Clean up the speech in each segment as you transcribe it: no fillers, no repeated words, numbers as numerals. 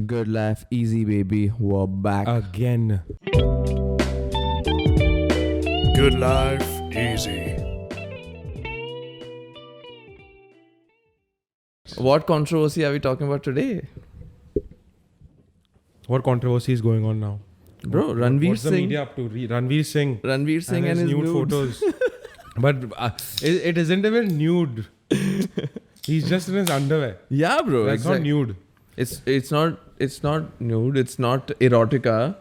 Good life, easy baby. We're back. Again. Good life, easy. What controversy are we talking about today? What controversy is going on now? Bro, Ranveer What's the Singh. media up to? Ranveer Singh. Ranveer Singh and his nude nudes. photos. But it isn't even nude. He's just in his underwear. Yeah, bro. Like not nude. It's not nude. It's not erotica.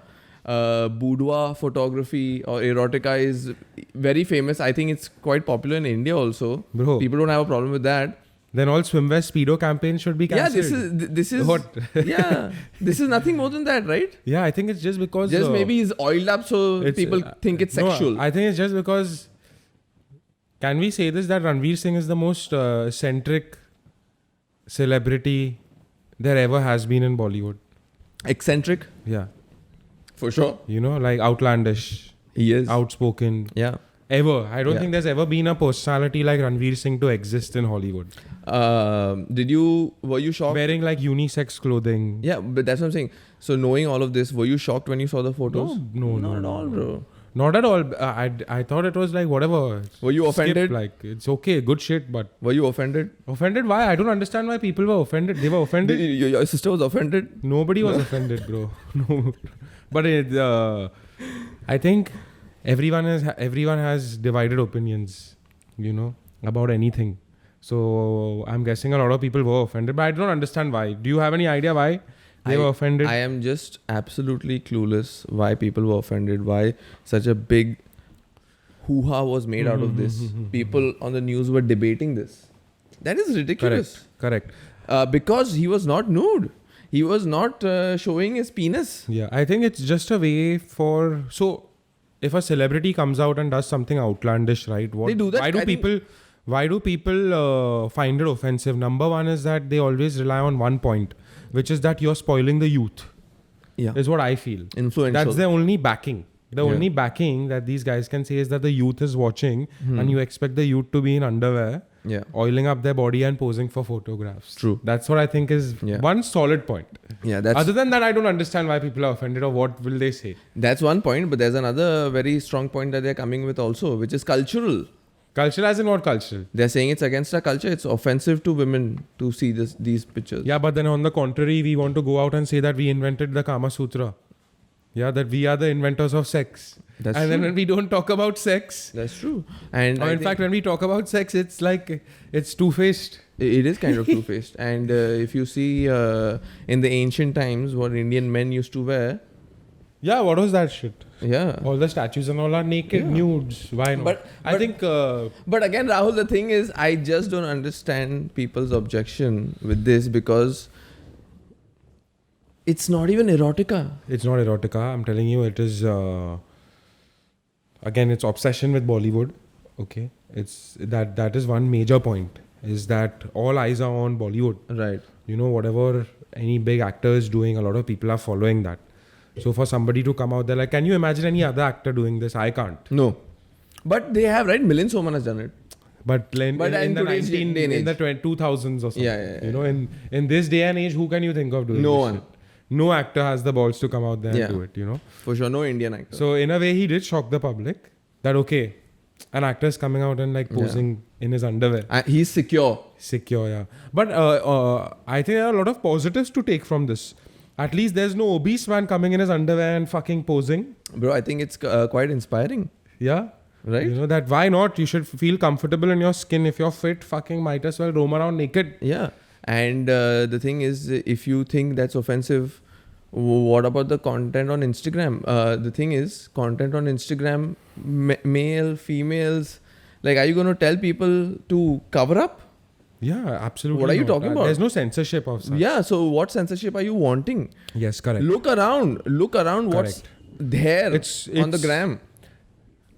Boudoir photography or erotica is very famous. I think it's quite popular in India also. Bro. People don't have a problem with that. Then all swimwear speedo campaigns should be cancelled. Yeah, this is What? yeah, this is nothing more than that, right? Yeah, I think it's just because Maybe he's oiled up so people think it's sexual. No, I think it's just because. Can we say this that Ranveer Singh is the most eccentric celebrity there ever has been in Bollywood? Eccentric, Yeah. for sure. You know, like outlandish, He is. outspoken. Yeah. Ever. I don't Yeah. think there's ever been a personality like Ranveer Singh to exist in Hollywood. Were you shocked? Wearing like unisex clothing. Yeah, but that's what I'm saying. So knowing all of this, were you shocked when you saw the photos? No, Not at all, bro. Not at all. I thought it was like whatever. Were you Skip, offended? like it's okay, good shit, but Were you offended? offended? Why? I don't understand why people were offended. They were offended. Your sister was offended? Nobody was offended, bro. No, but I think everyone has divided opinions, you know, about anything. So I'm guessing a lot of people were offended, but I don't understand why. Do you have any idea why they were offended? I am just absolutely clueless why people were offended, why such a big hoo-ha was made out of this. People on the news were debating this. That is ridiculous. Correct. Because he was not nude. He was not showing his penis. Yeah, I think it's just a way for if a celebrity comes out and does something outlandish, right? They do that, Why do people find it offensive? Number one is that they always rely on one point, which is that you're spoiling the youth. Yeah. Is what I feel. Influential. That's the only backing. The only backing that these guys can say is that the youth is watching and you expect the youth to be in underwear, oiling up their body and posing for photographs. True. That's what I think is one solid point. Yeah, that's Other than that, I don't understand why people are offended or what will they say. That's one point, but there's another very strong point that they're coming with also, which is cultural. Cultural as in what cultural? They're saying it's against our culture. It's offensive to women to see these pictures. Yeah, but then on the contrary, we want to go out and say that we invented the Kama Sutra. Yeah, that we are the inventors of sex. That's and true. then when we don't talk about sex, That's true. And or in fact, when we talk about sex, it's like, it's two-faced. it is kind of two-faced. And if you see in the ancient times what Indian men used to wear, Yeah, what was that shit? yeah. All the statues and all are naked, nudes. Why not? But- I think... But again, Rahul, the thing is, I just don't understand people's objection with this because it's not even erotica. It's not erotica. I'm telling you, it is... again, it's obsession with Bollywood. Okay? It's that is one major point. Is that all eyes are on Bollywood. Right. You know, whatever any big actor is doing, a lot of people are following that. So for somebody to come out there, like, can you imagine any other actor doing this? I can't. No. But they have, right? Milind Soman has done it. But in the today's day and age. 2000s or something. Yeah. You know, in this day and age, who can you think of doing No this one. shit? No actor has the balls to come out there and do it, you know. For sure, no Indian actor. So in a way, he did shock the public that, okay, an actor is coming out and like posing in his underwear. He's secure. Secure, yeah. But I think there are a lot of positives to take from this. At least there's no obese man coming in his underwear and fucking posing. Bro, I think it's quite inspiring. Yeah. Right? You know that why not? You should feel comfortable in your skin. If you're fit, fucking might as well roam around naked. Yeah. And the thing is, if you think that's offensive, what about the content on Instagram? The thing is, content on Instagram, male, females, like, are you going to tell people to cover up? Yeah, absolutely. What are you not. talking about? There's no censorship of such. Yeah. So what censorship are you wanting? Yes, correct. Look around what's there It's on the gram.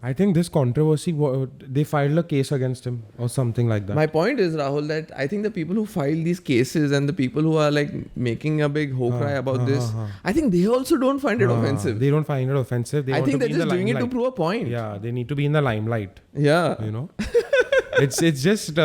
I think this controversy, they filed a case against him or something like that. My point is, Rahul, that I think the people who file these cases and the people who are like making a big ho cry about this, I think they also don't find it offensive. They don't find it offensive. They I want think to they're be in just the doing it to limelight. prove a point. Yeah, they need to be in the limelight. Yeah. You know, it's just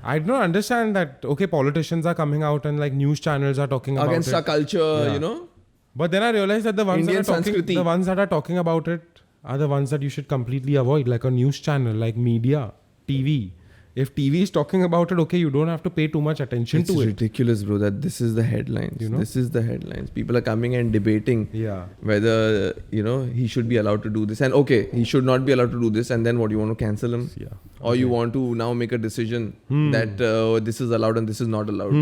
I don't understand that. Okay, politicians are coming out and like news channels are talking about against it. our culture, Yeah. you know. But then I realized that the ones Indian that are talking, Sanskriti. the ones that are talking about it are the ones that you should completely avoid, like a news channel, like media, TV. If TV is talking about it, okay, you don't have to pay too much attention It's to it. ridiculous, bro, that this is the headlines. You know? This is the headlines. People are coming and debating Yeah. whether, you know, he should be allowed to do this. And okay, he should not be allowed to do this. And then what, you want to cancel him? Yeah. Or you want to now make a decision that this is allowed and this is not allowed.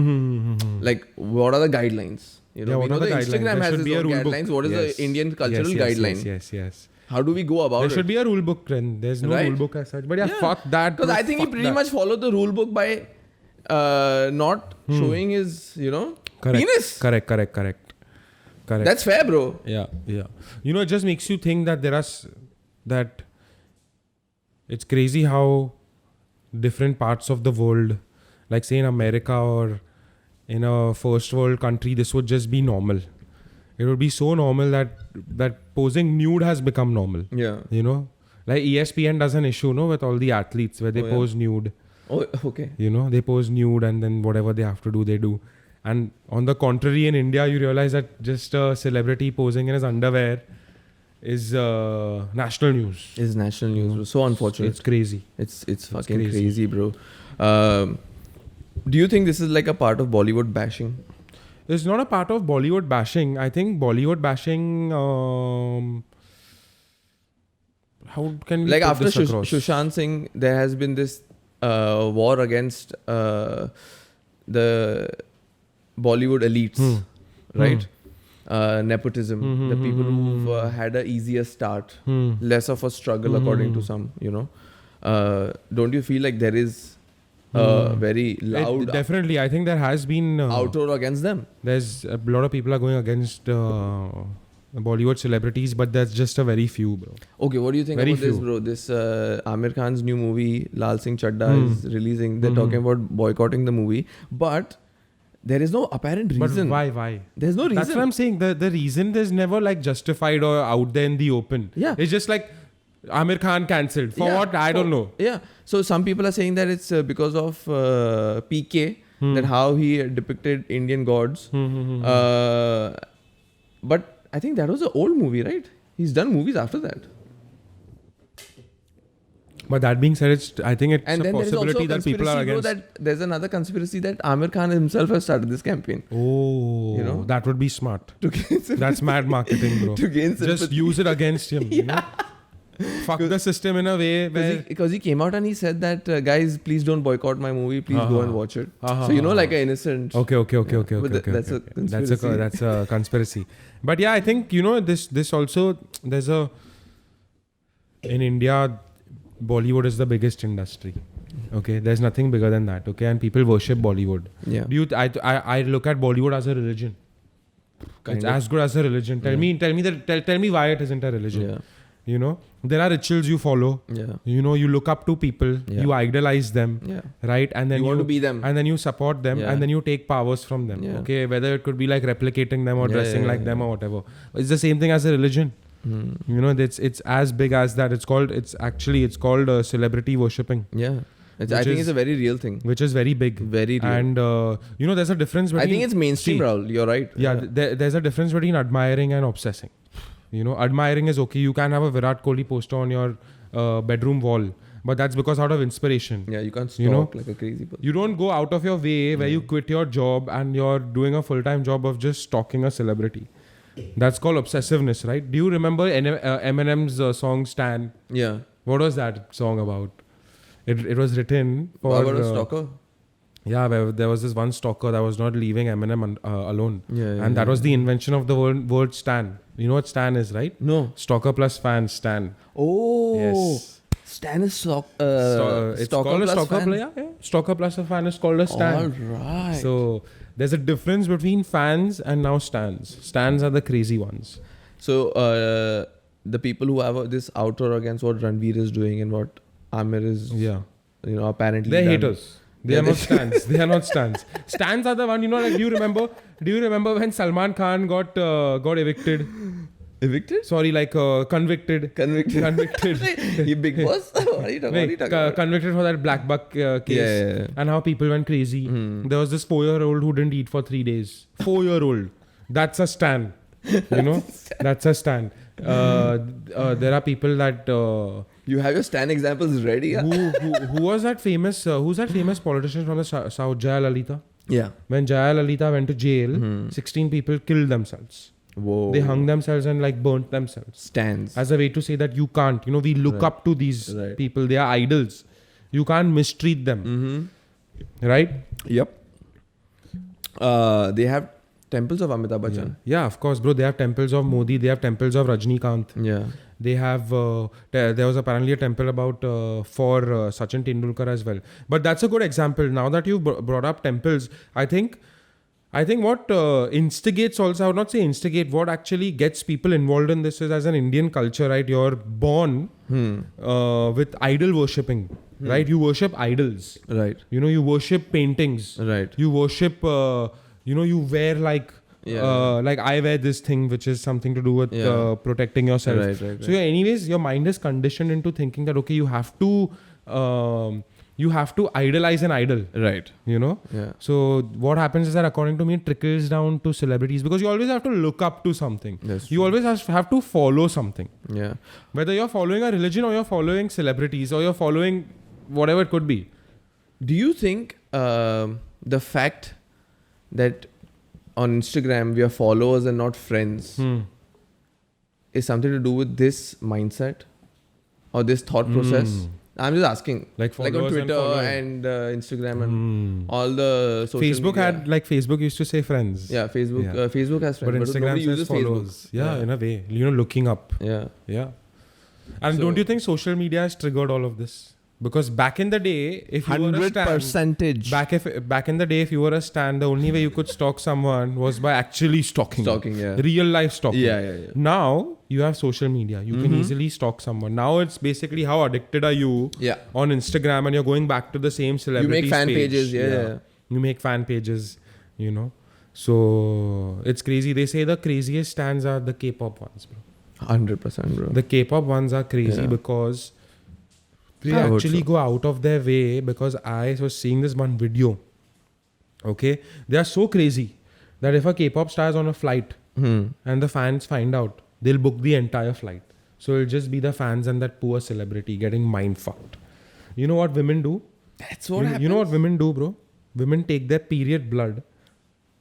Like, what are the guidelines? You know, Yeah, we what know are the the guidelines? Instagram There has should its be a own rule book. guidelines. What is Yes. the Indian cultural Yes, guideline? Yes. How do we go about There it? should be a rule book, then. There's no Right? rule book as such. But yeah, fuck that. Because bro, I think he fuck pretty that. much followed the rule book by not showing his, you know, penis. Correct. That's fair, bro. Yeah. You know, it just makes you think that that it's crazy how different parts of the world, like say in America or in a first world country, this would just be normal. It would be so normal that posing nude has become normal. Yeah. You know, like ESPN does an issue, no, with all the athletes where they Oh, yeah. pose nude. Oh, okay. You know, they pose nude and then whatever they have to do, they do. And on the contrary, in India, you realize that just a celebrity posing in his underwear is national news. It's national news, bro. So unfortunate. It's crazy. It's fucking crazy. crazy, bro. Do you think this is like a part of Bollywood bashing? It's not a part of Bollywood bashing. I think Bollywood bashing. How can we Like put after this across? Sushant Singh, there has been this war against the Bollywood elites, right? Nepotism, the people who've had a easier start, less of a struggle, according to some, you know. Don't you feel like there is very loud Definitely, I think there has been outroar against them? There's a lot of people are going against Bollywood celebrities, but that's just a very few, bro. Okay, what do you think Very about this, few. bro? This Amir Khan's new movie, Lal Singh Chadda, is releasing. They're talking about boycotting the movie, but there is no apparent reason. But why? There's no reason. That's what I'm saying. The reason is never like justified or out there in the open. Yeah. It's just like Amir Khan cancelled. For Yeah, what? I don't know. Yeah. So some people are saying that it's because of PK, that how he depicted Indian gods. But I think that was an old movie, right? He's done movies after that. But that being said, I think it's And a then there is also possibility a that people are conspiracy, bro, against. that there's another conspiracy that Amir Khan himself has started this campaign. Oh, You know? that would be smart. To gain sympathy. That's mad marketing, bro. To gain Just sympathy. use it against him. You know? Fuck the system in a way where. Because he came out and he said that, guys, please don't boycott my movie. Please go and watch it. So, you know, like an innocent. Okay. But that's a conspiracy. That's a conspiracy. But yeah, I think, you know, this also, there's a, in India, Bollywood is the biggest industry. Okay, there's nothing bigger than that. Okay, and people worship Bollywood. Yeah. I look at Bollywood as a religion. Kind It's of. as good as a religion. Tell me why it isn't a religion. Yeah. You know, there are rituals you follow. Yeah. You know, you look up to people. Yeah. You idolize them. Yeah. Right, and then You want to be them. and then you support them, Yeah. and then you take powers from them. Yeah. Okay, whether it could be like replicating them or Yeah, dressing yeah, like yeah. them or whatever. It's the same thing as a religion. You know, it's as big as that. It's called celebrity worshipping, Yeah. I Which think is- it's a very real thing. which is very big. Very real. And you know, there's a difference between. I think it's mainstream, See, Rahul. You're right. Yeah, there's a difference between admiring and obsessing. You know, admiring is okay. You can have a Virat Kohli poster on your bedroom wall, but that's because out of inspiration. Yeah, you can't stalk You know, like a crazy person. You don't go out of your way where you quit your job and you're doing a full-time job of just stalking a celebrity. That's called obsessiveness, right? Do you remember Eminem's song Stan? Yeah. What was that song about? It was written for... About a stalker? Yeah, where there was this one stalker that was not leaving Eminem alone. Yeah. And that was the invention of the word Stan. You know what Stan is, right? No. Stalker plus fan, Stan. Oh. Yes. Stan is It's stalker called a plus stalker fan. player. Yeah. Stalker plus a fan is called a Stan. All right. So there's a difference between fans and now stans. Stans are the crazy ones. So the people who have this outroar against what Ranveer is doing and what Amir is, Yeah. you know, apparently They're done. haters. They Yeah, are not stans. They are not stans. Stans are the one, you know, like do you remember when Salman Khan got evicted? Evicted? Sorry, like convicted. Convicted. You big boss? What are you talking about? Convicted for that black buck case. Yeah. And how people went crazy. There was this 4-year-old who didn't eat for 3 days. 4-year-old. That's a stand. You know? That's a stand. There are people that... You have your stand examples ready. Huh? who was that famous... who's that famous politician from the South? Jaya Lalita. Yeah. When Jaya Lalita went to jail, 16 people killed themselves. Whoa. They hung themselves and like burnt themselves. Stands. As a way to say that you can't. You know, we look up to these people. They are idols. You can't mistreat them. Right? Yep. They have temples of Amitabh Bachchan. Yeah, of course, bro. They have temples of Modi. They have temples of Rajnikant. Yeah. They have... there was apparently a temple about for Sachin Tendulkar as well. But that's a good example. Now that you brought up temples, I think what instigates also, I would not say instigate, what actually gets people involved in this is as an Indian culture, right? You're born with idol worshipping, right? You worship idols. Right. You know, you worship paintings. Right. You worship, you wear like... like I wear this thing which is something to do with protecting yourself. Right. So anyways, your mind is conditioned into thinking that okay, you have to idolize an idol. Right. You know? Yeah. So what happens is that according to me, it trickles down to celebrities because you always have to look up to something. That's you always have to follow something. Yeah. Whether you're following a religion or you're following celebrities or you're following whatever it could be. Do you think the fact that on Instagram we are followers and not friends is something to do with this mindset or this thought process? I'm just asking. Like on followers Twitter and Instagram and all the social Facebook media. Facebook used to say friends. Yeah, Facebook has friends. But Instagram nobody says uses followers. Facebook. Yeah, in a way. You know, looking up. Yeah. And So- don't you think social media has triggered all of this? Because back in the day, if you were a stan, percentage. back in the day, if you were a stan, the only way you could stalk someone was by actually stalking. Yeah. Real life stalking. Yeah. Now you have social media. You can easily stalk someone. Now it's basically how addicted are you on Instagram, and you're going back to the same celebrity. You make fan page. pages. Yeah. You make fan pages. You know. So it's crazy. They say the craziest stans are the K-pop ones, bro. 100%, bro. The K-pop ones are crazy because they I would actually so. go out of their way. Because I was seeing this one video. Okay, they are so crazy that if a K-pop star is on a flight and the fans find out, they'll book the entire flight. So it'll just be the fans and that poor celebrity getting mind fucked. You know what women do? That's what happens. You know what women do, bro? Women take their period blood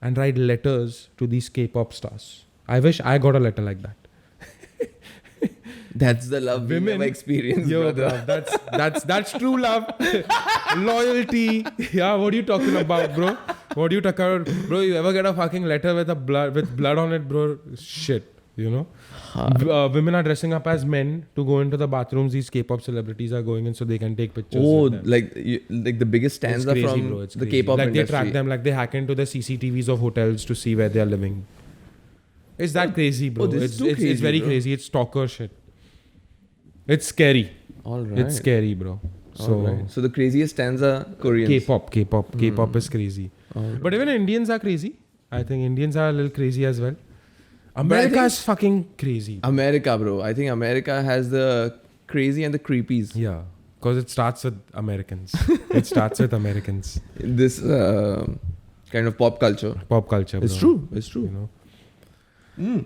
and write letters to these K-pop stars. I wish I got a letter like that. That's the love we never experienced, Yo, brother. bro, that's true love. Loyalty. Yeah, what are you talking about, bro? What are you talking about? Bro, you ever get a fucking letter with blood on it, bro? Shit, you know? Women are dressing up as men to go into the bathrooms. These K-pop celebrities are going in so they can take pictures. Oh, with them. like the biggest It's stands are crazy, from bro. It's the crazy. K-pop like industry. they track them, like they hack into the CCTVs of hotels to see where they are living. It's that crazy, bro. this is It's too crazy, it's very bro. crazy. It's stalker shit. It's scary. All right. It's scary, bro. So the craziest stands are Koreans. K-pop is crazy. Alright. But even Indians are crazy. I think Indians are a little crazy as well. America is fucking crazy. America, bro. I think America has the crazy and the creepies. Yeah. Because it starts with Americans. It starts with Americans. This kind of pop culture. Pop culture, bro. It's true. It's true. You know?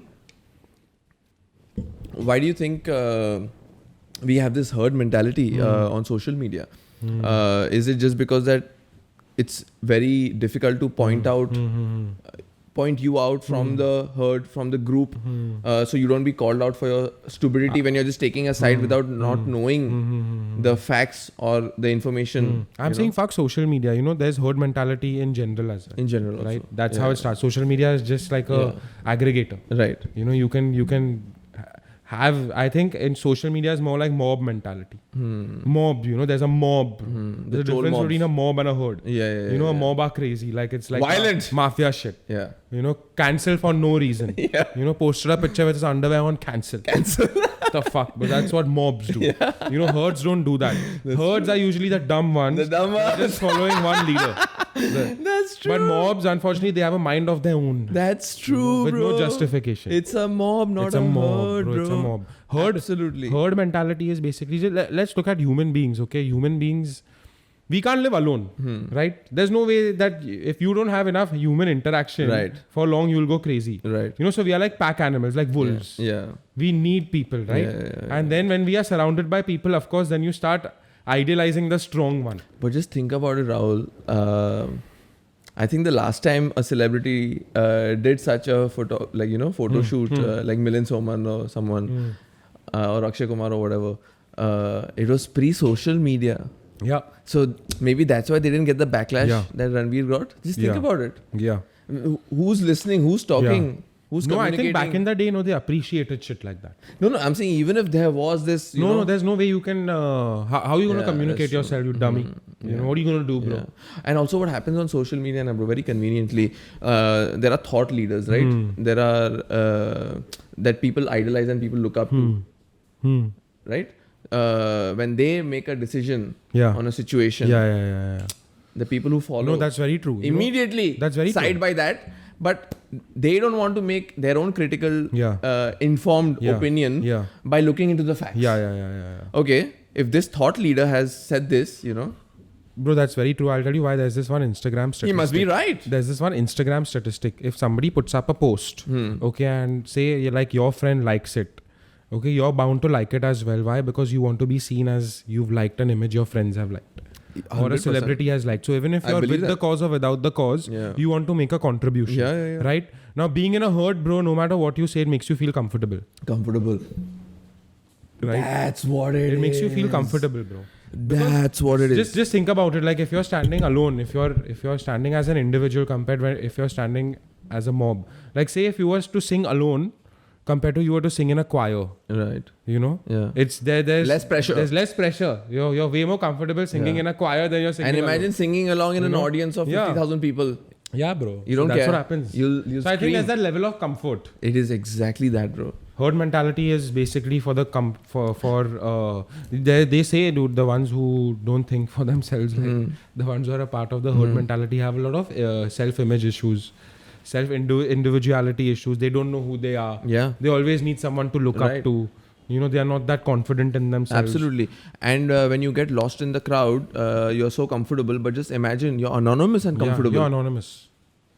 Why do you think we have this herd mentality on social media? Is it just because that it's very difficult to point you out from the herd, from the group, so you don't be called out for your stupidity when you're just taking a side without not knowing the facts or the information. I'm saying fuck social media. You know, there's herd mentality in general as well. In general, also. Right? That's how it starts. Social media is just like a aggregator. Right. You know, you can have, I think in social media is more like mob mentality. Mob, you know, there's a mob. There's a troll difference mobs. between a mob and a herd. Yeah. You know, a mob are crazy. Like it's like Violent. mafia shit. Yeah. You know, cancel for no reason. Yeah. You know, posted a picture with his underwear on cancel. the fuck? But that's what mobs do. You know, herds don't do that. Herds are usually the dumb ones. The dumb They're ones. just following one leader. That's true. But mobs, unfortunately, they have a mind of their own. That's true, with bro. no justification. It's a mob, not It's a mob, herd, bro. It's a mob. Herd, Absolutely. herd mentality is basically, let's look at human beings, okay? Human beings, we can't live alone, right? There's no way that if you don't have enough human interaction Right. for long, you'll go crazy. Right. You know, so we are like pack animals, like wolves. Yeah. We need people, right? Yeah. And then when we are surrounded by people, of course, then you start idealizing the strong one. But just think about it, Rahul. I think the last time a celebrity did such a photo shoot, like Milind Soman or someone, or Akshay Kumar or whatever, it was pre-social media. Yeah. So maybe that's why they didn't get the backlash that Ranveer got. Just think about it. Yeah. Who's listening? Who's talking? Who's No, I communicating? think back in the day, they appreciated shit like that. No, I'm saying even if there was this, you know, No, there's no way you can. How are you going to communicate that's true. yourself, you dummy? You know, what are you going to do, bro? Yeah. And also what happens on social media, bro, very conveniently, there are thought leaders, right? There are that people idolize and people look up to, right? When they make a decision on a situation, Yeah. the people who follow No, that's very true. You know, immediately that's very side true. by that, but they don't want to make their own critical, informed opinion by looking into the facts. Yeah. Okay, if this thought leader has said this, you know, Bro, that's very true. I'll tell you why. There's this one Instagram statistic. he must be right. There's this one Instagram statistic. If somebody puts up a post, okay, and say like your friend likes it, okay, you're bound to like it as well. Why? Because you want to be seen as you've liked an image your friends have liked. Or a 100%. celebrity has liked. So even if I you're believe with the that. cause or without the cause, you want to make a contribution. Yeah. Right? Now being in a herd, bro, no matter what you say, it makes you feel comfortable. Comfortable. Right? That's what it is. It makes you feel comfortable, bro. That's what it is. Just think about it. Like if you're standing alone, if you're standing as an individual compared when if you're standing as a mob. Like say if you was to sing alone compared to you were to sing in a choir. Right. You know? Yeah. It's there's Less pressure. There's less pressure. You're way more comfortable singing in a choir than you're singing And imagine alone. singing along in an audience of 50,000 people. Yeah, bro. You don't that's care. what happens. You'll so I think scream. there's that level of comfort. It is exactly that, bro. Herd mentality is basically for the they say, dude, the ones who don't think for themselves, like the ones who are a part of the herd mentality have a lot of self-image issues, self-individuality issues. They don't know who they are. Yeah. They always need someone to look up to. You know, they are not that confident in themselves. Absolutely. And when you get lost in the crowd, you're so comfortable, but just imagine you're anonymous and comfortable. You're anonymous.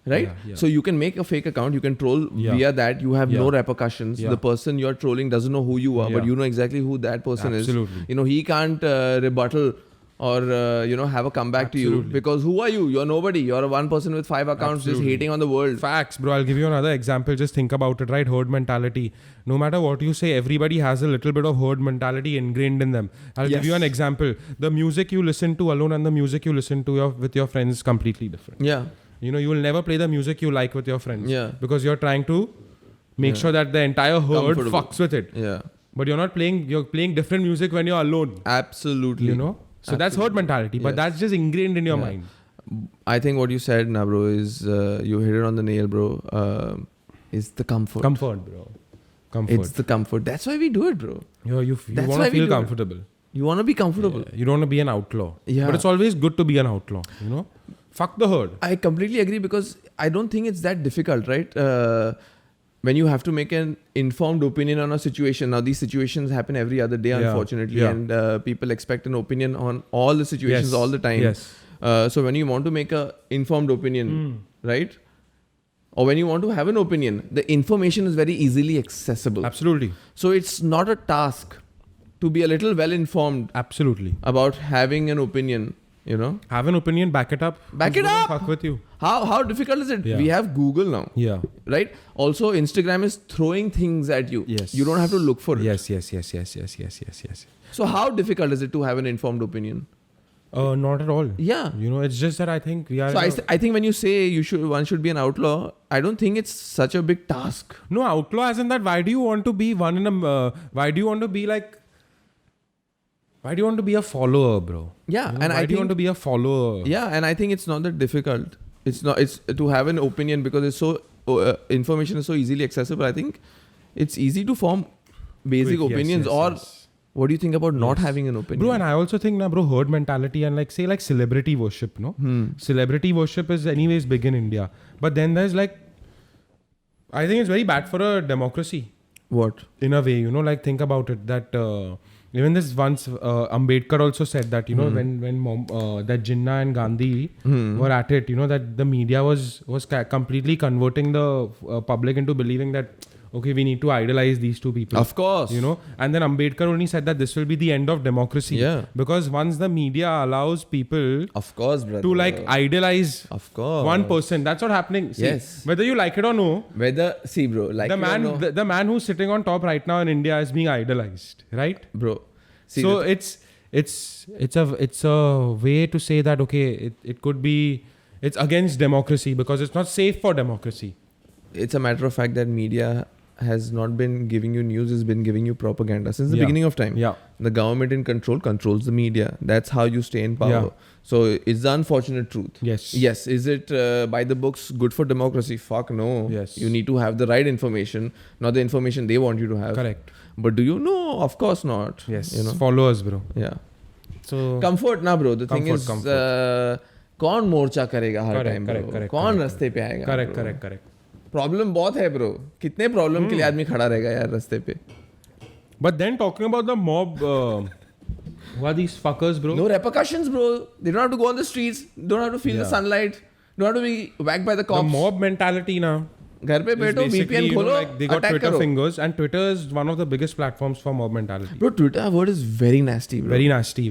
Right? Yeah. So you can make a fake account, you can troll via that, you have no repercussions. Yeah. The person you're trolling doesn't know who you are, but you know exactly who that person Absolutely. is. You know, he can't rebuttal or, have a comeback to you. Absolutely. Because who are you? You're nobody. You're a one person with 5 accounts just hating on the world. Facts, bro. I'll give you another example. Just think about it, right? Herd mentality. No matter what you say, everybody has a little bit of herd mentality ingrained in them. I'll give you an example. The music you listen to alone and the music you listen to with your friends is completely different. Yeah. You know, you will never play the music you like with your friends. Yeah. Because you're trying to make sure that the entire herd Comfortable. fucks with it. Yeah. But you're playing different music when you're alone. Absolutely. You know? So that's herd mentality. But that's just ingrained in your mind. I think what you said, bro, is you hit it on the nail, bro. Is the comfort. Comfort, bro. Comfort. It's the comfort. That's why we do it, bro. You That's want why to we feel do it. comfortable. You want to be comfortable. You don't want to be an outlaw. Yeah. But it's always good to be an outlaw, you know? Fuck the herd. I completely agree because I don't think it's that difficult, right? When you have to make an informed opinion on a situation. Now, these situations happen every other day, unfortunately. And people expect an opinion on all the situations all the time. Yes. So when you want to make an informed opinion, right? Or when you want to have an opinion, the information is very easily accessible. Absolutely. So it's not a task to be a little well informed Absolutely. about having an opinion, you know? Have an opinion, back it up. Back Who's it gonna up! Fuck with you. How difficult is it? Yeah. We have Google now, Yeah. right? Also, Instagram is throwing things at you. Yes. You don't have to look for it. Yes. So how difficult is it to have an informed opinion? Not at all. Yeah. You know, it's just that I think we are. So I think when you say one should be an outlaw, I don't think it's such a big task. No, outlaw as in that. Why do you want to be one in a? Why do you want to be like? Why do you want to be a follower, bro? Yeah, You know, and why do you want to be a follower? Yeah, and I think it's not that difficult. It's to have an opinion because it's so information is so easily accessible. I think it's easy to form basic Quick, yes, opinions, yes, or yes. what do you think about not Yes. having an opinion? Bro, and I also think, bro, herd mentality and like say like celebrity worship, no? Celebrity worship is anyways big in India. But then there's like, I think it's very bad for a democracy What? in a way, you know, like think about it that even this once Ambedkar also said that, you know, when that Jinnah and Gandhi were at it, you know, that the media was completely converting the public into believing that, okay, we need to idolize these two people. Of course. You know, and then Ambedkar only said that this will be the end of democracy. Yeah. Because once the media allows people Of course, brother. to like idolize Of course. one person, that's what happening. See, Yes. whether you like it or no, See, bro, like the it or man, no, the man who's sitting on top right now in India is being idolized, right? bro. See, So it's a way to say that okay, it could be it's against democracy because it's not safe for democracy. it's a matter of fact that media has not been giving you news, it's been giving you propaganda since the Yeah. beginning of time. Yeah. The government in control controls the media. That's how you stay in power. Yeah. So it's the unfortunate truth. Yes. Yes. Is it by the books good for democracy? Fuck no. Yes. You need to have the right information, not the information they want you to have. Correct. But do you know? Of course not. Yes. You know? Followers, bro. Yeah. So Comfort ना bro. The thing Comfort, is, comfort. कौन मोर्चा करेगा हर Correct, time correct, bro? correct, कौन correct, रास्ते पे आएगा? correct, bro? correct, correct. Problem बहुत है bro. कितने प्रॉब्लम के लिए आदमी खड़ा रहेगा यार रास्ते पे? But then talking about the mob, who are these fuckers, bro? No repercussions, bro. They don't have to go on the streets. Don't have to feel the Yeah. sunlight. Don't have to be whacked by the The cops. mob mentality now. घर पे is बैठो, basically, VPN you know, खोलो, like they got attack Twitter करो. fingers, and Twitter is one of the biggest platforms for mob mentality. Bro, Twitter word is very nasty, bro. Very nasty.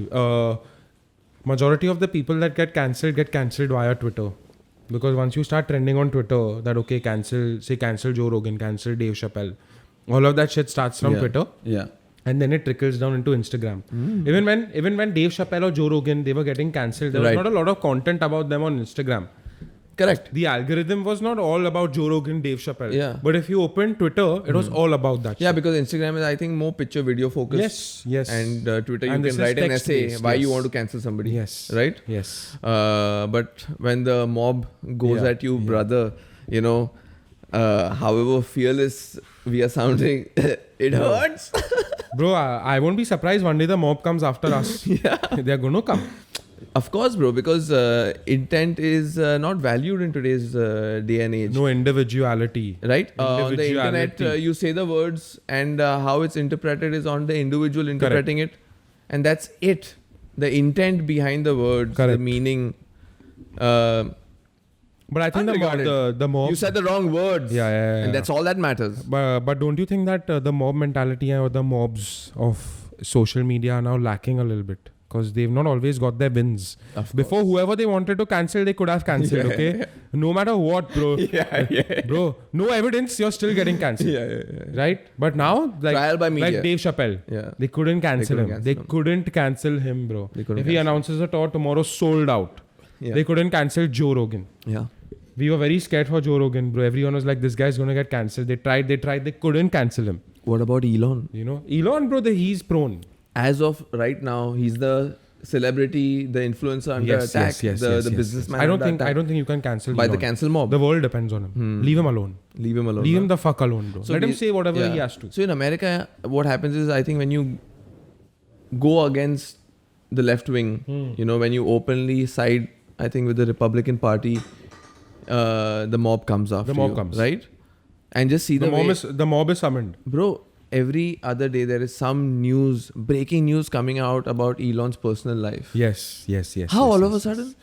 Majority of the people that get cancelled via Twitter. Because once you start trending on Twitter that okay, cancel Joe Rogan, cancel Dave Chappelle, all of that shit starts from Yeah. Twitter, Yeah. and then it trickles down into Instagram. Even when Dave Chappelle or Joe Rogan they were getting cancelled, there was Right. not a lot of content about them on Instagram. Correct. The algorithm was not all about Joe Rogan, Dave Chappelle. Yeah. But if you open Twitter, it was all about that. Yeah, shit. because Instagram is, I think, more picture video focused. Yes, yes. And Twitter, you And this can is write an essay text-based, why yes. you want to cancel somebody. Yes. Right? Yes. But when the mob goes Yeah, at you, brother, you know, however fearless we are sounding, it hurts. Bro, I won't be surprised one day the mob comes after us. Yeah. They're going to come. Of course, bro, because intent is not valued in today's day and age. No individuality. Right? On the internet, Individuality. you say the words and how it's interpreted is on the individual interpreting it. And that's it. The intent behind the words, Correct. the meaning. But I think the mob... You said the wrong words. Yeah. And that's all that matters. But don't you think that the mob mentality or the mobs of social media are now lacking a little bit? Because they've not always got their wins. Before, whoever they wanted to cancel, they could have cancelled, okay? No matter what, bro. Yeah. Bro, no evidence, you're still getting cancelled. Yeah. Right? But now, like, Trial by media. like Dave Chappelle, Yeah. they couldn't cancel couldn't him. cancel They him. couldn't cancel him, bro. They couldn't If he cancel announces a tour tomorrow, sold out. Yeah. They couldn't cancel Joe Rogan. Yeah. We were very scared for Joe Rogan, bro. Everyone was like, this guy's going to get cancelled. They tried, they couldn't cancel him. What about Elon? You know? Elon, bro, he's prone. As of right now, he's the celebrity, the influencer under attack, the businessman. I don't under think attack you can cancel by Elon. the cancel mob. The world depends on him. Leave him alone. Leave him alone. Leave na? him the fuck alone, bro. So Let him we- say whatever yeah. he has to. So in America, what happens is, I think when you go against the left wing, you know, when you openly side, I think with the Republican Party, the mob comes after The mob you, comes. right? And just see the way, The mob is summoned. bro. Every other day there is some breaking news coming out about Elon's personal life. Yes. How all of a sudden?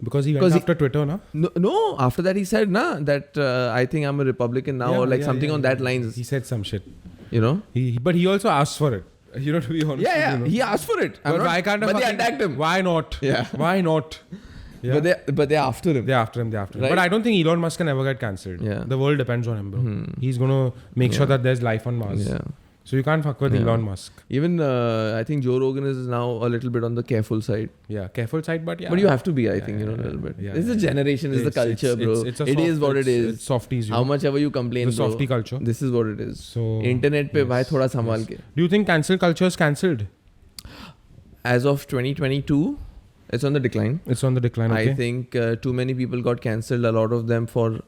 Because he went 'Cause he- after Twitter, na? No, after that he said, that I think I'm a Republican now, or like something on that lines, He said some shit. you know? But he also asked for it. You know, to be honest. Yeah, you know. he asked for it. But why can't but they attacked him. Why not? Yeah. Why not? Yeah. But they're after him. They're after him. Right? But I don't think Elon Musk can ever get cancelled. Yeah. The world depends on him, bro. He's going to make sure that there's life on Mars. Yeah. So you can't fuck with Elon Musk. Even I think Joe Rogan is now a little bit on the careful side. Yeah, careful side, but yeah. But you have to be, I think, a little bit. Yeah, It's the generation, it's the culture, bro. It's a It is what it is. It's softies. How much ever you complain, The bro, softy culture. this is what it is. So Internet pe bhai thoda संभाल के. Do you think cancel culture is cancelled? As of 2022, it's on the decline. It's on the decline. Okay. I think too many people got cancelled. A lot of them for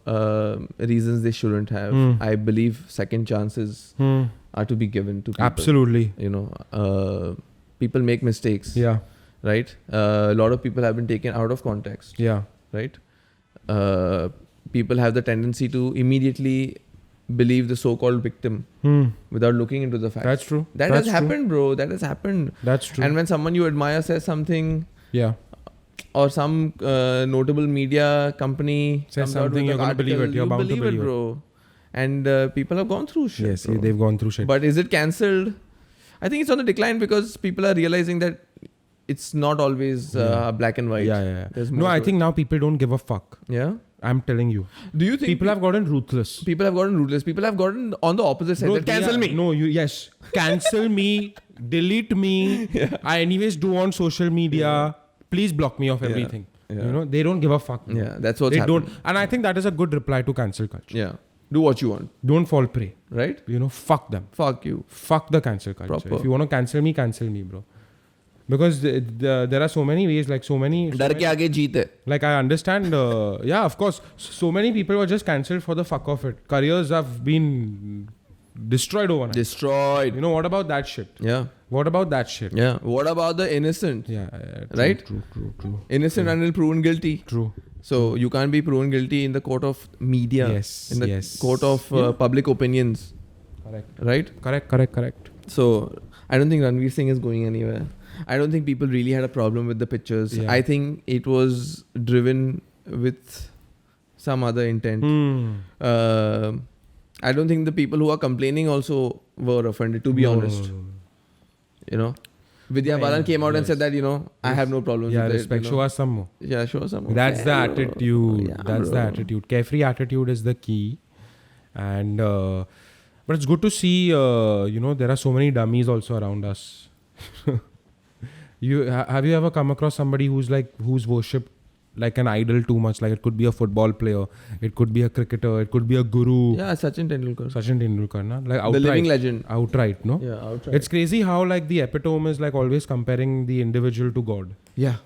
reasons they shouldn't have. I believe second chances are to be given to people. Absolutely. People make mistakes. Yeah. Right? A lot of people have been taken out of context. Yeah. Right? People have the tendency to immediately believe the so-called victim without looking into the facts. That's true. That That's has happened, bro. That has happened. That's true. And when someone you admire says something, yeah. or some notable media company Says comes out something, with you're an gonna believe article, it. You're you bound to believe believe it, bro. And people have gone through shit. Yes, bro. they've gone through shit. But is it cancelled? I think it's on the decline because people are realizing that it's not always black and white. Yeah. There's No, more I to think it. now people don't give a fuck. Yeah. I'm telling you. Do you think People have gotten ruthless. people have gotten ruthless? People have gotten on the opposite side. Bro, That cancel me. No, yes. Cancel me. Delete me. I anyways do on social media. Please block me of everything. Yeah. They don't give a fuck. Yeah, that's what's They happened. don't. And I think that is a good reply to cancel culture. Yeah. Do what you want. Don't fall prey. Right? Fuck them. Fuck you. Fuck the cancel culture. Proper. If you want to cancel me, bro. Because there are so many ways, like so many. डर के आगे जीत है. Like I understand, yeah, of course. So many people were just cancelled for the fuck of it. Careers have been destroyed overnight. Destroyed. What about that shit? Yeah. What about that shit? Yeah. What about the innocent? Yeah. Right? True. Innocent until proven guilty. True. So you can't be proven guilty in the court of media. Yes. In the court of public opinions. Correct. Right? Correct. So I don't think Ranveer Singh is going anywhere. I don't think people really had a problem with the pictures. Yeah. I think it was driven with some other intent. I don't think the people who are complaining also were offended, to be honest. Vidya Balan came out and said that, I have no problem Yeah, with respect. it. Show us some more. Yeah, show us some more. That's the Yeah, attitude. Yeah, That's the bro. attitude. Carefree attitude is the key. And but it's good to see. There are so many dummies also around us. Have you ever come across somebody who's worshipped like an idol too much? Like it could be a football player, it could be a cricketer, it could be a guru. Yeah, Sachin Tendulkar. Na? Like outright, The living legend. Outright, no? Yeah, outright. It's crazy how like the epitome is like always comparing the individual to God. Yeah.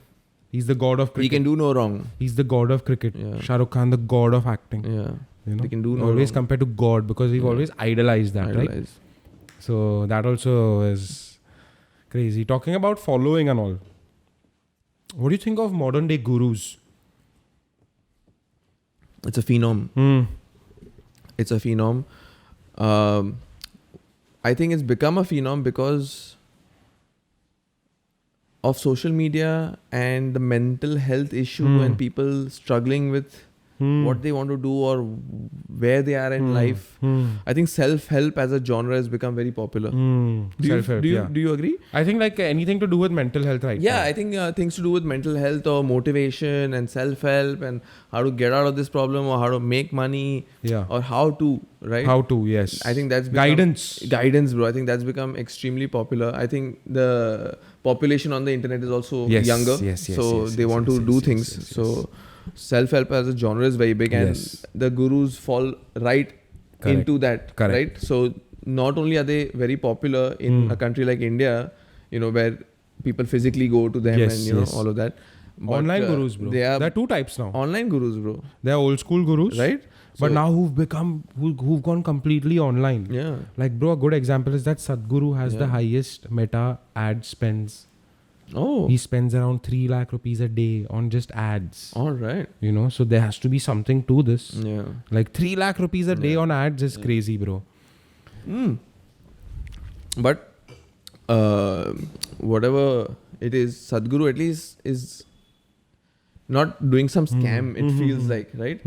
He's the god of cricket. He can do no wrong. He's the god of cricket. Yeah. Shah Rukh Khan, the god of acting. Yeah. They can do no always wrong. compared to God because we've always idolized that, right? So that also is crazy. Talking about following and all. What do you think of modern day gurus? It's a phenom. It's a phenom. I think it's become a phenom because of social media and the mental health issue and people struggling with what they want to do or where they are in life. I think self-help as a genre has become very popular. Self-help, Do you agree? I think like anything to do with mental health right Yeah, now. I think things to do with mental health or motivation and self-help and how to get out of this problem or how to make money or how to, right? How to, yes. I think that's become guidance, bro. I think that's become extremely popular. I think the population on the internet is also younger, so they want to do things. So self-help as a genre is very big, and the gurus fall right into that, right? So not only are they very popular in a country like India, where people physically go to them and all of that. But, online gurus, bro. There are two types now. Online gurus, bro. There are old school gurus, right? But now who've gone completely online. Yeah. Like, bro, a good example is that Sadhguru has the highest Meta ad spends. Oh. He spends around 3 lakh rupees a day on just ads. All right. So there has to be something to this. Yeah. Like 3 lakh rupees a day on ads is crazy, bro. But whatever it is, Sadhguru at least is not doing some scam, it feels like, right?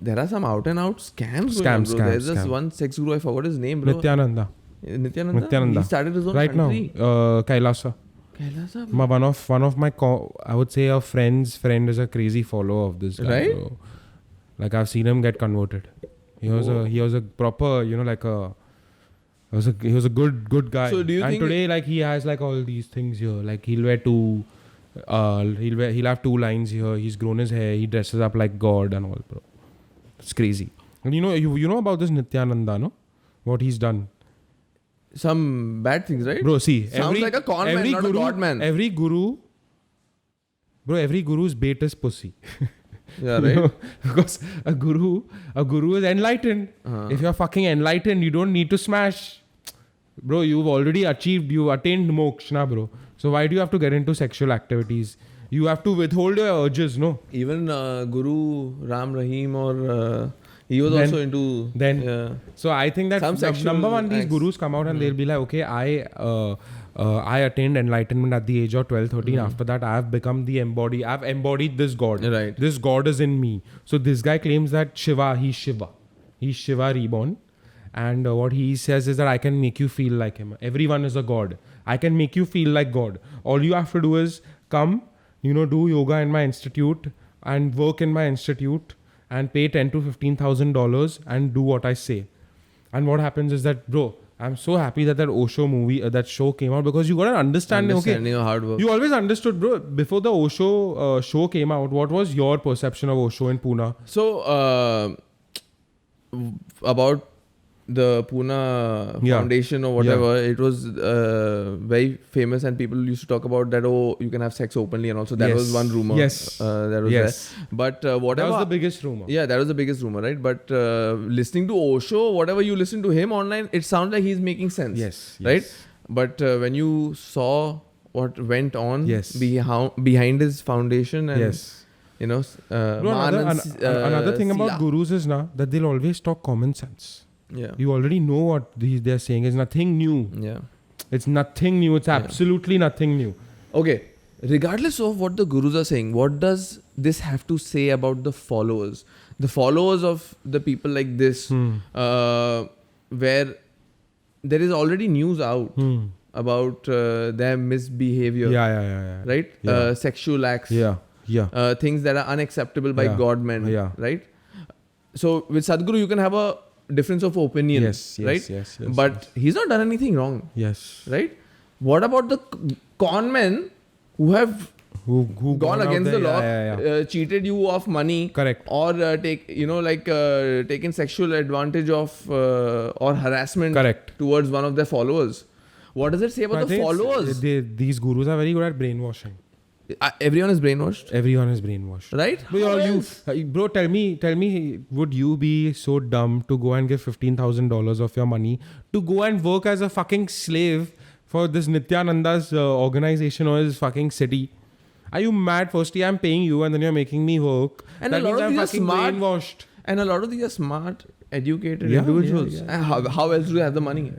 There are some out and out scams going on, bro. There's this one sex guru, I forgot his name, bro. Nityananda. He started his own right country. Now. Kailasa. One of my I would say a friend is a crazy follower of this guy, right? Bro. Like I've seen him get converted. He was a proper, he was a good guy. So do you and think today like he has like all these things here. Like he'll have 2 lines here. He's grown his hair. He dresses up like God and all, bro. It's crazy. And you know about this Nityananda, no? What he's done. Some bad things, right? Bro, see. Sounds like a con man, not a god man. Every guru's bait is pussy. Yeah, right? Because a guru is enlightened. If you're fucking enlightened, you don't need to smash. bro, you've already attained moksha, na, bro. So why do you have to get into sexual activities? You have to withhold your urges, no? Even Guru Ram Rahim or he was Then- also into yeah. So I think that Some sexual number one, these acts. gurus come out and they'll be like, okay, I attained enlightenment at the age of 12, 13. After that, I've embodied this God. Right. This God is in me. So this guy claims that he's Shiva reborn. And what he says is that I can make you feel like him. Everyone is a God. I can make you feel like God. All you have to do is come, do yoga in my institute and work in my institute and pay $10,000 to $15,000 and do what I say. And what happens is that, bro, I'm so happy that Osho movie, that show came out, because you got to understand, Understanding of hard work. you always understood, bro, before the Osho show came out, what was your perception of Osho in Pune? So about the Pune Yeah. Foundation or whatever, it was very famous, and people used to talk about that. Oh, you can have sex openly, and also that Yes. was one rumor. Yes. That was Yes. there. But whatever. That was the biggest rumor. Yeah, that was the biggest rumor, right? But listening to Osho, whatever you listen to him online, it sounds like he's making sense. Yes. Right? But when you saw what went on Yes. behind his foundation, and Yes. Bro, Bro, another thing about gurus is now that they'll always talk common sense. Yeah. You already know what they're saying. It's nothing new. Yeah. It's nothing new. It's absolutely nothing new. Okay. Regardless of what the gurus are saying, what does this have to say about the followers? The followers of the people like this, where there is already news out about their misbehavior, Yeah. right? Yeah. Sexual acts, Yeah. things that are unacceptable by Yeah. God men, Yeah. right? So with Sadhguru, you can have a difference of opinion, right? Yes. But he's not done anything wrong, Yes. right? What about the con men who have Who gone out against there? the law, Yeah. cheated you of money, Correct. or taken sexual advantage of or harassment Correct. towards one of their followers? What does it say I about the think followers? these gurus are very good at brainwashing. Everyone is brainwashed, Everyone is brainwashed. right? Bro, How you, else? bro, tell me, would you be so dumb to go and give $15,000 of your money to go and work as a fucking slave for this Nityananda's organization or his fucking city? Are you mad? Firstly, I'm paying you and then you're making me work. And that a lot means of I'm these are fucking smart. brainwashed. And a lot of these are smart, educated Yeah, individuals. yeah. And how else do they have the money?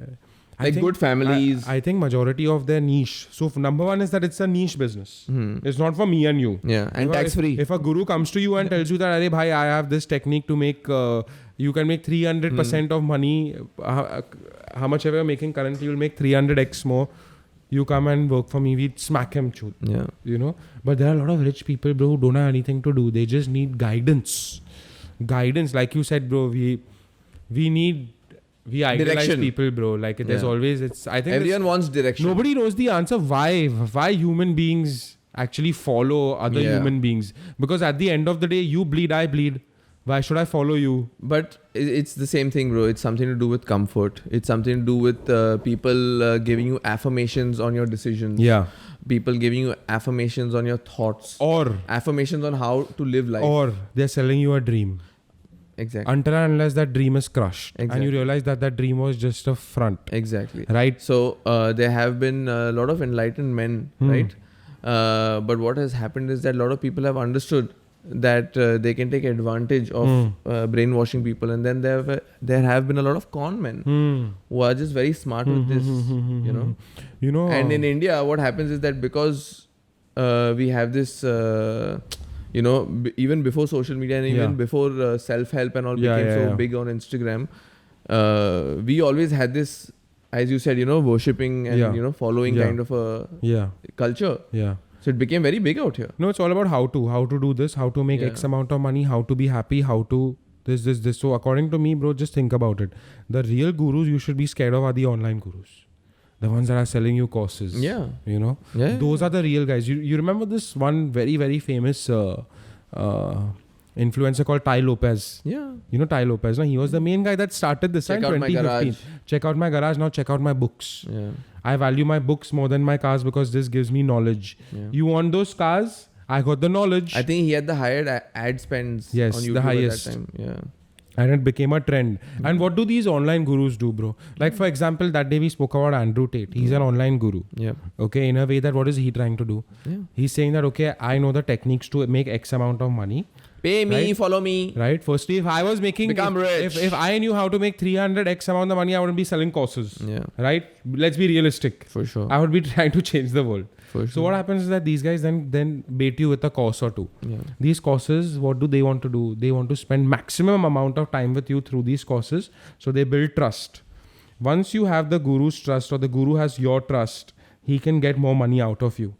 I Like think- good families. I think majority of their niche. So number one is that it's a niche business. It's not for me and you. Yeah, and If a- tax free. If a guru comes to you and tells you that, "Arey bhai, I have this technique to make, you can make 300% of money. How much ever you're making currently, you'll make 300x more. You come and work for me." We'd smack him, chut. Yeah. But there are a lot of rich people, bro, who don't have anything to do. They just need guidance. Guidance, like you said, bro. We idolize Direction. people, bro. Like there's Yeah. always I think Everyone wants direction. nobody knows the answer why human beings actually follow other Yeah. human beings. Because at the end of the day, you bleed, I bleed. Why should I follow you? But it's the same thing, bro. It's something to do with comfort. It's something to do with people giving you affirmations on your decisions. Yeah. People giving you affirmations on your thoughts. Or Affirmations on how to live life. they're selling you a dream. Exactly. Until and unless that dream is crushed. And Exactly. you realize that dream was just a front. Exactly. Right? So there have been a lot of enlightened men, right? But what has happened is that a lot of people have understood that they can take advantage of brainwashing people, and then there have been a lot of con men who are just very smart with this, You know. And in India, what happens is that because we have this, even before social media and even before self-help and all became so big on Instagram, we always had this, as you said, worshipping and following kind of a culture. Yeah. So it became very big out here. No, it's all about how to do this, how to make X amount of money, how to be happy, how to this. So according to me, bro, just think about it. The real gurus you should be scared of are the online gurus. The ones that are selling you courses. Yeah. Yeah. Those are the real guys. You remember this one very, very famous influencer called Ty Lopez? Yeah. You know Ty Lopez, no? He was the main guy that started this in Check out my 2015. garage. Check out my garage. Now check out my books. Yeah. I value my books more than my cars because this gives me knowledge. Yeah. You want those cars? I got the knowledge. I think he had the highest ad spends Yes, on the YouTube highest. at that time. Yeah. And it became a trend. And what do these online gurus do, bro? Like, for example, that day we spoke about Andrew Tate. He's an online guru. Yeah. Okay, in a way that what is he trying to do? Yeah. He's saying that, okay, I know the techniques to make X amount of money. Pay me, Right. follow me. Right? Firstly, if I was making... Become rich. If I knew how to make 300 X amount of money, I wouldn't be selling courses. Yeah, Right? Let's be realistic. for sure. I would be trying to change the world. For So sure. what happens is that these guys then bait you with a course or two. Yeah. These courses, what do they want to do? They want to spend maximum amount of time with you through these courses. So they build trust. Once you have the guru's trust or the guru has your trust, he can get more money out of you.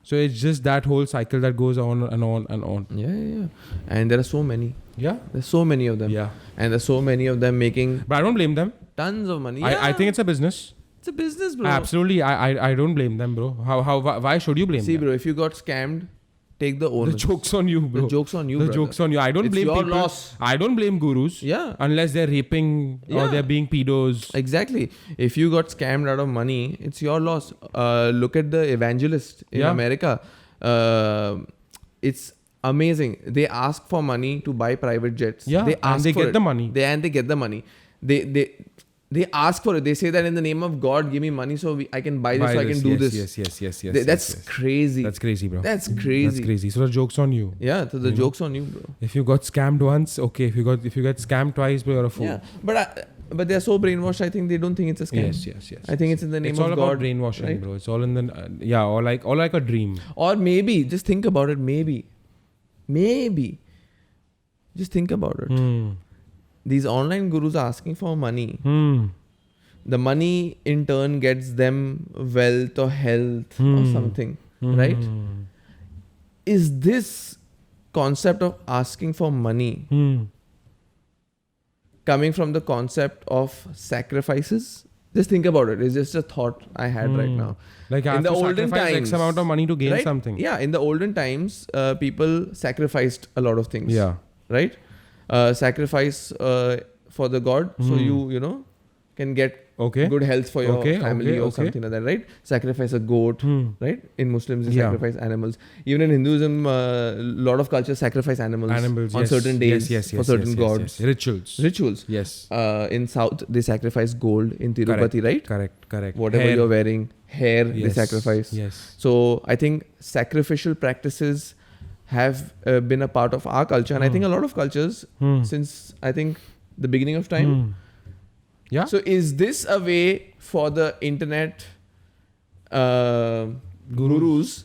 So it's just that whole cycle that goes on and on and on. Yeah. And there are so many. Yeah. There's so many of them. Yeah. And there's so many of them making But I don't blame them. tons of money. I think it's a business. it's a business, bro. Absolutely. I don't blame them, bro. Why should you blame See, them? bro, if you got scammed, take the The onus. joke's on you, bro. The joke's on you, The brother. joke's on you. I don't It's blame your people. loss. I don't blame gurus. Yeah. Unless they're raping or Yeah. they're being pedos. Exactly. If you got scammed out of money, it's your loss. Look at the evangelist in Yeah. America. It's amazing. They ask for money to buy private jets. Yeah, They and ask they for get it. the money. They get the money. They ask for it. They say that in the name of God, give me money so I can buy this, so I can do this. Yes. That's crazy. That's crazy, bro. That's crazy. That's crazy. So the joke's on you. Yeah, so the joke's on you, bro. If you got scammed once, okay. If you get scammed twice, bro, you're a fool. Yeah, but they're so brainwashed. I think they don't think it's a scam. Yes. I think it's in the name it's of all God. about brainwashing, right? bro. It's all in the or like a dream. Or maybe just think about it. Maybe, just think about it. These online gurus are asking for money. The money in turn gets them wealth or health or something, right? Is this concept of asking for money coming from the concept of sacrifices? Just think about it. It's just a thought I had right now. Like I In have the to olden sacrifice X times, amount of money to gain right? something. Yeah, in the olden times, people sacrificed a lot of things. Yeah. Right? Sacrifice for the god, so you can get Okay. good health for your family or okay. something like that, right? Sacrifice a goat, right? In Muslims, they Yeah. sacrifice animals. Even in Hinduism, a lot of cultures sacrifice animals on yes. certain days Yes, for certain gods. yes. Rituals. Yes. In South, they sacrifice gold in Tirupati, right? Correct. Whatever Hair. you're wearing, hair, they Yes. sacrifice. Yes. So I think sacrificial practices have been a part of our culture, and I think a lot of cultures since I think the beginning of time. Yeah. So is this a way for the internet gurus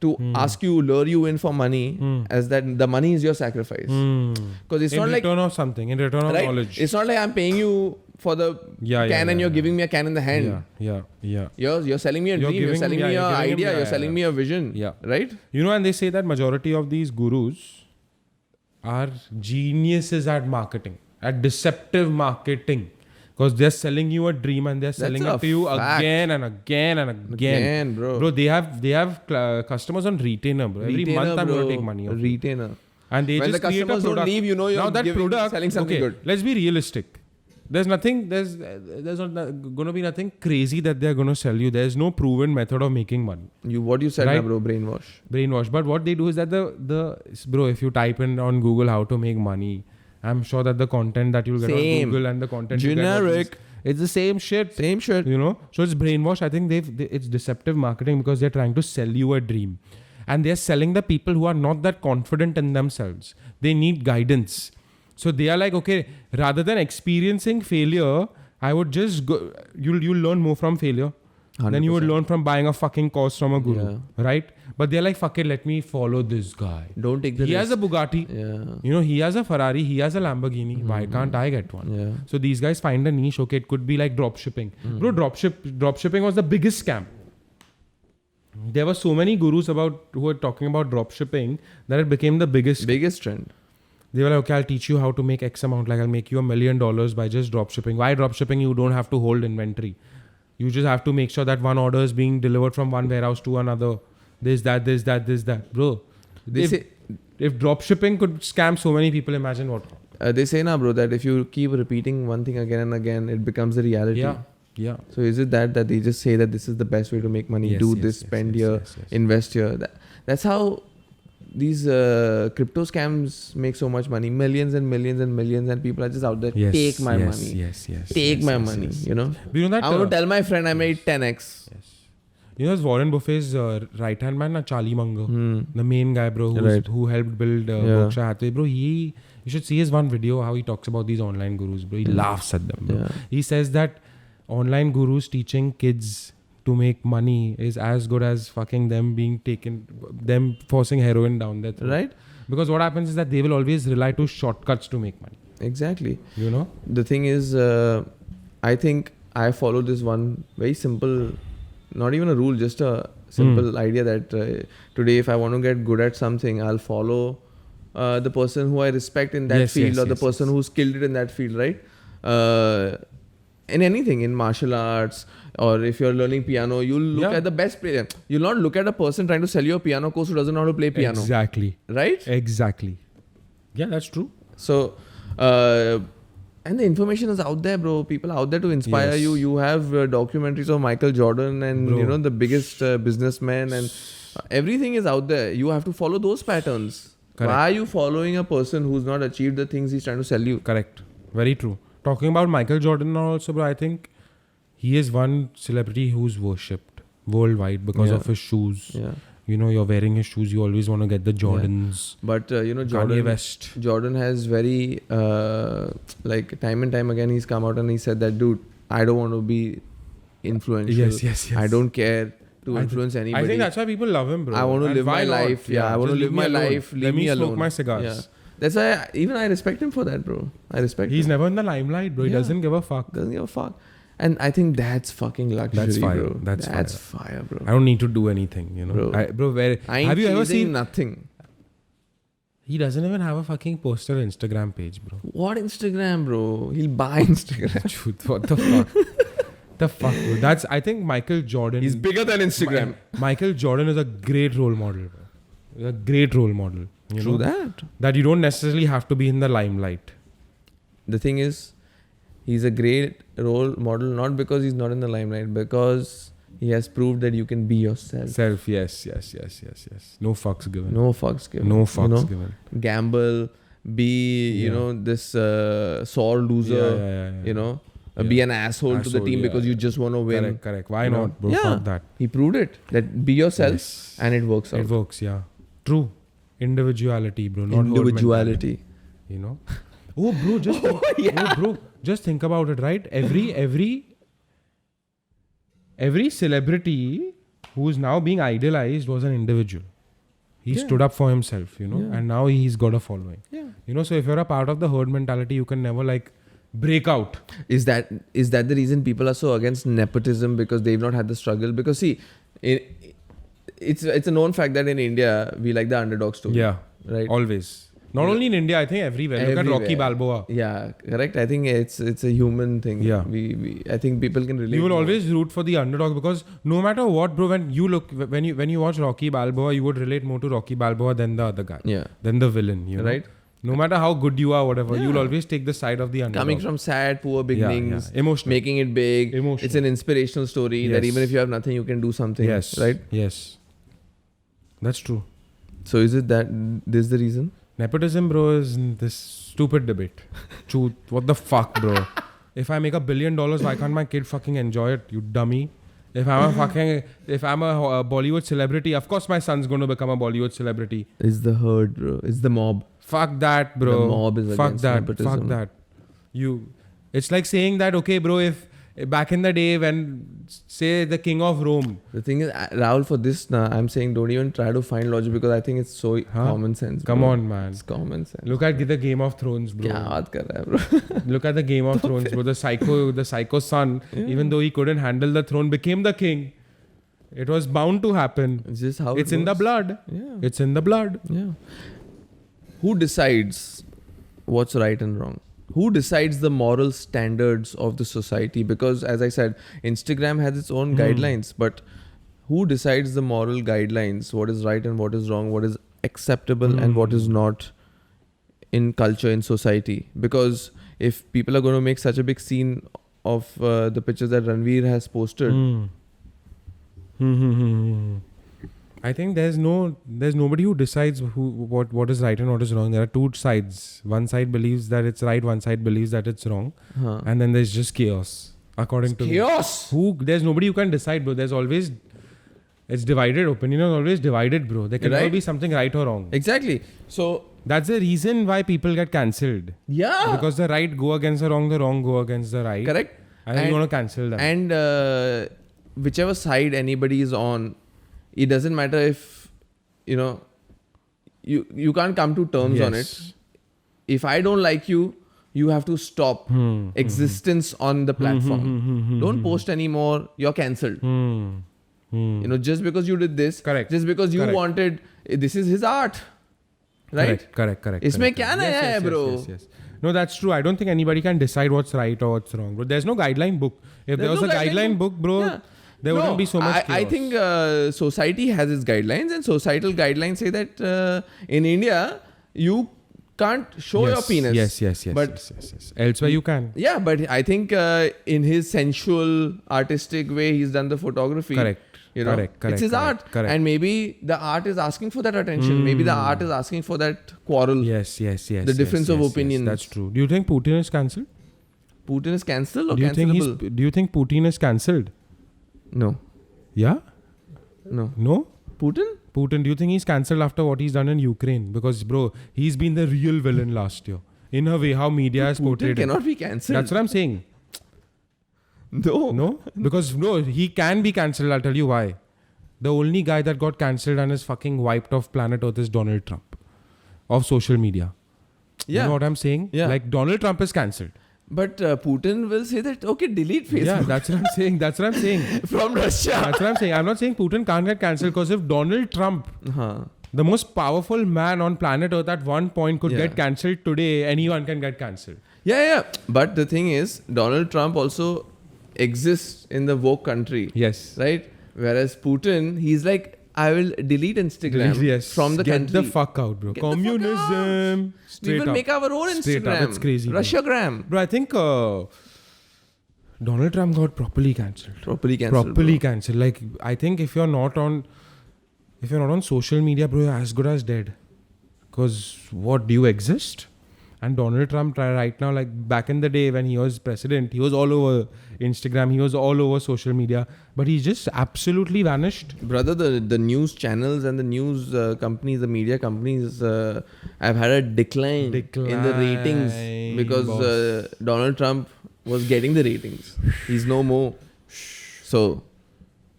to ask you, lure you in for money, as that the money is your sacrifice? Because it's in not like return of something, in return of right? knowledge. It's not like I'm paying you for the can and you're giving me a can in the hand. Yeah. You're selling me a You're dream. You're giving- selling yeah, me you're your giving him- idea. yeah, You're selling me a vision. Yeah. Right? And they say that majority of these gurus are geniuses at marketing, at deceptive marketing. Because they're selling you a dream and they're selling a it to you fact. again and again and again. Again, bro. Bro, they have customers on retainer, bro. Every Retainer, month I'm going bro. to take money off. Retainer. And they When just the create a customers don't product. leave, you know you're now that selling something good. Let's be realistic. There's not going to be nothing crazy that they're going to sell you. There's no proven method of making money. What you said, Right? na, bro, brainwash. But what they do is that bro, if you type in on Google how to make money, I'm sure that the content that you'll get Same. on Google and the content you Generic. get it's the same shit. Same shit. So it's brainwash. I think it's deceptive marketing because they're trying to sell you a dream. And they're selling the people who are not that confident in themselves. They need guidance. So they are like, okay, rather than experiencing failure, I would just go, you'll learn more from failure. 100%. Then you would learn from buying a fucking course from a guru. Yeah. Right? But they're like, fuck it, let me follow this guy. Don't take the He risk. has a Bugatti. Yeah. He has a Ferrari. He has a Lamborghini. Why can't I get one? Yeah. So these guys find a niche. Okay, it could be like drop shipping. Bro, drop shipping was the biggest scam. There were so many gurus who were talking about drop shipping that it became the biggest. Biggest trend. They were like, okay, I'll teach you how to make X amount. Like I'll make you $1 million by just drop shipping. Why drop shipping? You don't have to hold inventory. You just have to make sure that one order is being delivered from one warehouse to another. This, that. Bro, if drop shipping could scam so many people, imagine what. They say now, bro, that if you keep repeating one thing again and again, it becomes a reality. Yeah. So is it that they just say that this is the best way to make money? Yes, Do yes, this, yes, spend yes, here, yes. invest here. That's how these crypto scams make so much money, millions and millions and millions, and people are just out there. Take my money. Yes. Take yes, my yes, money. yes. You know. Do you know that? I want to tell my friend I made 10x. Yes. You know, it's Warren Buffett's right hand man, Charlie Munger, Hmm. the main guy, bro, who helped build Berkshire Hathaway, bro. You should see his one video how he talks about these online gurus, bro. He laughs at them, bro. Yeah. He says that online gurus teaching kids to make money is as good as fucking them forcing heroin down their throat. Right. Because what happens is that they will always rely to shortcuts to make money. Exactly. You know? The thing is, I think I follow this one very simple, not even a rule, just a simple idea that today if I want to get good at something, I'll follow the person who I respect in that field, or the person who's killed it in that field, right? In anything, in martial arts, or if you're learning piano, you'll look at the best player. You'll not look at a person trying to sell you a piano course who doesn't know how to play piano. Exactly. Right? Exactly. Yeah, that's true. So, and the information is out there, bro. People are out there to inspire you. You have documentaries of Michael Jordan and, you know, the biggest businessman, and everything is out there. You have to follow those patterns. Correct. Why are you following a person who's not achieved the things he's trying to sell you? Correct. Very true. Talking about Michael Jordan now also, bro, I think he is one celebrity who's worshipped worldwide because of his shoes. Yeah. You know, you're wearing his shoes, you always want to get the Jordans. But, you know, Kanye West. Jordan has very, like, time and time again, he's come out and he said that, dude, I don't want to be influential. Yes. I don't care to influence anybody. I think that's why people love him, bro. I want to And live my why not? life. Yeah, I want to just live my alone. life. Leave Let me alone. smoke my cigars. Yeah. That's why even I respect him for that, bro. I respect He's him. never in the limelight, bro. He doesn't give a fuck. Doesn't give a fuck. And I think that's fucking luxury, That's fire. bro. That's fire, bro. I don't need to do anything, you know. Bro. I ain't have you ever chasing seen nothing? He doesn't even have a fucking poster Instagram page, bro. What Instagram, bro? He'll buy Instagram. Dude, what the fuck? Bro? I think Michael Jordan. He's bigger than Instagram. Michael Jordan is a great role model, bro. He's a great role model. You True know? That you don't necessarily have to be in the limelight. The thing is, he's a great role model not because he's not in the limelight, because he has proved that you can be yourself. Yes. No fucks given. No fucks given. No fucks you know? given. Gamble, be, you know, this sore loser, you know, be an asshole to the team because you just want to win. Correct. Why not, bro? Yeah. Fuck that. He proved it. That be yourself and it works out. It works, yeah. True. Individuality, bro. Not Individuality. You know? Oh, bro, just think about it, right? Every celebrity who's now being idolized was an individual. He stood up for himself, you know, and now he's got a following. Yeah. You know, so if you're a part of the herd mentality, you can never like break out. Is that the reason people are so against nepotism, because they've not had the struggle? Because see, it's a known fact that in India we like the underdog story. Yeah. Right. Always. Not only in India, I think everywhere. Look at Rocky Balboa. Yeah, correct. I think it's a human thing. Yeah. I think people can relate. You will more. always root for the underdog, because no matter what, bro, when you watch Rocky Balboa, you would relate more to Rocky Balboa than the other guy. Yeah. Than the villain, you know? Right. No matter how good you are, whatever, you'll always take the side of the underdog. Coming from sad, poor beginnings, Emotional. making it big. Emotional. It's an inspirational story that even if you have nothing, you can do something. Yes. Right? Yes. That's true. So is it that this is the reason? Nepotism, bro, is this stupid debate. Truth. What the fuck, bro? If I make $1 billion, why can't my kid fucking enjoy it, you dummy? If I'm a Bollywood celebrity, of course my son's going to become a Bollywood celebrity. It's the herd, bro. It's the mob. Fuck that, bro. The mob is Fuck against that. nepotism. Fuck that. It's like saying that, okay, bro, if back in the day when, say, the king of Rome. The thing is, Rahul, for this, I'm saying don't even try to find logic, because I think it's so common sense. Bro. Come on, man. It's common sense. Look at the Game of Thrones, bro. Kya baat kar raha hai, bro? Look at the Game of Thrones, bro. The psycho son, even though he couldn't handle the throne, became the king. It was bound to happen. It's just how it's it in the works. blood. Yeah. It's in the blood. Yeah. Who decides what's right and wrong? Who decides the moral standards of the society? Because as I said, Instagram has its own guidelines, but who decides the moral guidelines? What is right and what is wrong? What is acceptable and what is not in culture, in society? Because if people are going to make such a big scene of the pictures that Ranveer has posted, I think there's nobody who decides what is right and what is wrong. There are two sides. One side believes that it's right, one side believes that it's wrong, and then there's just chaos. According to chaos. There's nobody who can decide, bro. There's always it's divided. Opinion is always divided, bro. There can never be something right or wrong. Exactly. So that's the reason why people get cancelled. yeah, Because the right go against the wrong go against the right. correct. And you want to cancel them. And whichever side anybody is on, it doesn't matter if you can't come to terms on it. If I don't like you, you have to stop existence on the platform. Don't post anymore. You're cancelled. Just because you did this, correct. Just because you wanted, this is his art, right? Correct. इसमें क्या नया है, bro? Yes. No, that's true. I don't think anybody can decide what's right or what's wrong, bro. There's no guideline book. If there was a guideline book, bro, there wouldn't be so much chaos. I think society has its guidelines, and societal guidelines say that in India, you can't show your penis. Yes. But elsewhere you can. Yeah, but I think in his sensual, artistic way, he's done the photography. Correct. Correct. It's his art. Correct. And maybe the art is asking for that attention. Maybe the art is asking for that quarrel. Yes. The difference of opinions. That's true. Do you think Putin is cancelled? Putin is cancelled or do you cancelable? Do you think Putin is cancelled? No. Yeah? No? Putin, do you think he's cancelled after what he's done in Ukraine? Because, bro, he's been the real villain last year. In a way, how media has portrayed him. Putin cannot be cancelled. That's what I'm saying. No? Because, no, he can be cancelled. I'll tell you why. The only guy that got cancelled and is fucking wiped off planet Earth is Donald Trump. Of social media. Yeah. You know what I'm saying? Yeah. Like, Donald Trump is cancelled. But Putin will say that, okay, delete Facebook. Yeah, that's what I'm saying. From Russia. That's what I'm saying. I'm not saying Putin can't get cancelled because if Donald Trump, the most powerful man on planet Earth at one point could get cancelled today, anyone can get cancelled. Yeah. But the thing is, Donald Trump also exists in the woke country. Yes. Right? Whereas Putin, he's like, I will delete Instagram from the country. Get the fuck out, bro. Communism. We will make our own Instagram. It's crazy. Russiagram. Bro, I think Donald Trump got properly cancelled. Properly cancelled. Like, I think if you're not on social media, bro, you're as good as dead. Because what, do you exist? And Donald Trump right now, like back in the day when he was president, he was all over Instagram, he was all over social media, but he just absolutely vanished. Brother, the news channels and the news companies, the media companies have had a decline in the ratings because Donald Trump was getting the ratings. He's no more. So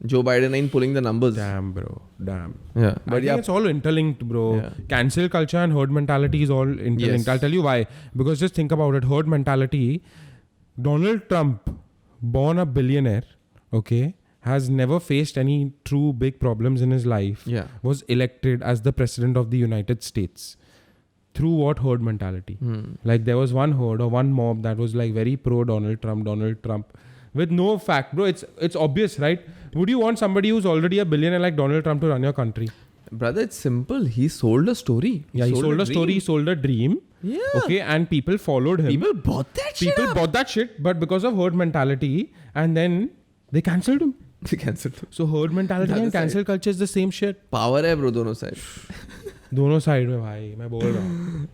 Joe Biden ain't pulling the numbers. Damn, bro. Damn. Yeah. But I think it's all interlinked, bro. Yeah. Cancel culture and herd mentality is all interlinked. Yes. I'll tell you why. Because just think about it. Herd mentality. Donald Trump, born a billionaire, okay, has never faced any true big problems in his life. Yeah. Was elected as the president of the United States. Through what herd mentality? Like there was one herd or one mob that was like very pro Donald Trump. With no fact, bro. It's obvious, right? Would you want somebody who's already a billionaire like Donald Trump to run your country? Brother, it's simple. He sold a story. He sold a story. He sold a dream. Yeah. Okay, and people followed him. People bought that shit. But because of herd mentality, and then they cancelled him. So herd mentality and cancel culture is the same shit. Power hai, bro, dono side. दोनों side में भाई मैं बोल रहा हूँ.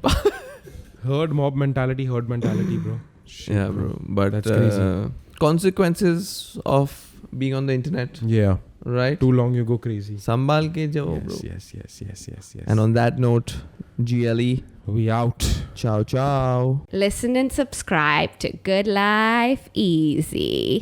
Herd mob mentality, bro. Shit, yeah, bro. But that's crazy. Consequences of being on the internet. Yeah. Right? Too long you go crazy. Sambal ke jo, bro. Yes. And on that note, GLE. We out. Ciao. Listen and subscribe to Good Life Easy.